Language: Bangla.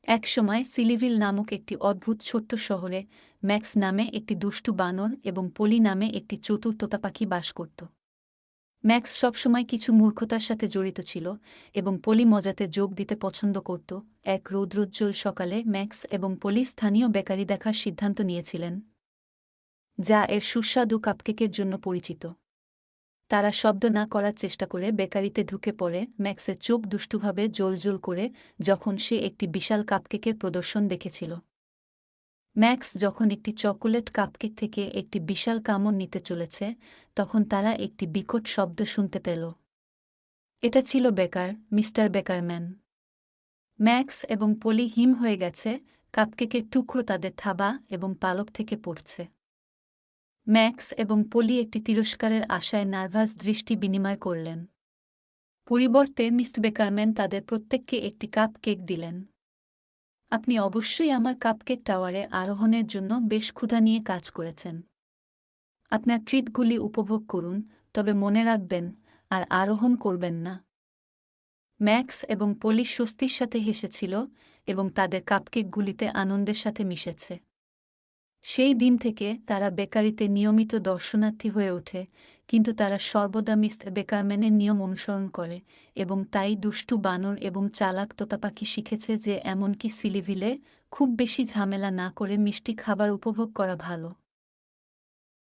একসময় সিলিভিল নামক একটি অদ্ভুত ছোট্ট শহরে ম্যাক্স নামে একটি দুষ্টু বানর এবং পলি নামে একটি চতুর তোতা পাখি বাস করত। ম্যাক্স সবসময় কিছু মূর্খতার সাথে জড়িত ছিল এবং পলি মজাতে যোগ দিতে পছন্দ করত। এক রৌদ্রোজ্জ্বল সকালে ম্যাক্স এবং পলি স্থানীয় বেকারি দেখার সিদ্ধান্ত নিয়েছিলেন, যা এর সুস্বাদু কাপকেকের জন্য পরিচিত। তারা শব্দ না করার চেষ্টা করে বেকারিতে ঢুকে পড়ে। ম্যাক্সের চোখ দুষ্টুভাবে জ্বলজ্বল করে যখন সে একটি বিশাল কাপকেকের প্রদর্শন দেখেছিল। ম্যাক্স যখন একটি চকোলেট কাপকেক থেকে একটি বিশাল কামড় নিতে চলেছে, তখন তারা একটি বিকট শব্দ শুনতে পেল। এটা ছিল বেকার, মিস্টার বেকারম্যান। ম্যাক্স এবং পলি হিম হয়ে গেছে, কাপকেকের টুকরো তাদের থাবা এবং পালক থেকে পড়ছে। ম্যাক্স এবং পলি একটি তিরস্কারের আশায় নার্ভাস দৃষ্টি বিনিময় করলেন। পরিবর্তে মিস্টার বেকারম্যান তাদের প্রত্যেককে একটি কাপ কেক দিলেন। আপনি অবশ্যই আমার কাপকেক টাওয়ারে আরোহণের জন্য বেশ ক্ষুধা নিয়ে কাজ করেছেন। আপনার ট্রিটগুলি উপভোগ করুন, তবে মনে রাখবেন, আর আরোহণ করবেন না। ম্যাক্স এবং পলি স্বস্তির সাথে হেসেছিল এবং তাদের কাপকেকগুলিতে আনন্দের সাথে মিশেছে। সেই দিন থেকে তারা বেকারিতে নিয়মিত দর্শনার্থী হয়ে ওঠে, কিন্তু তারা সর্বদা মিস্টার বেকারম্যানের নিয়ম অনুসরণ করে এবং তাই দুষ্টু বানর এবং চালাক তোতাপাখি শিখেছে যে এমনকি সিলিভিলে খুব বেশি ঝামেলা না করে মিষ্টি খাবার উপভোগ করা ভালো।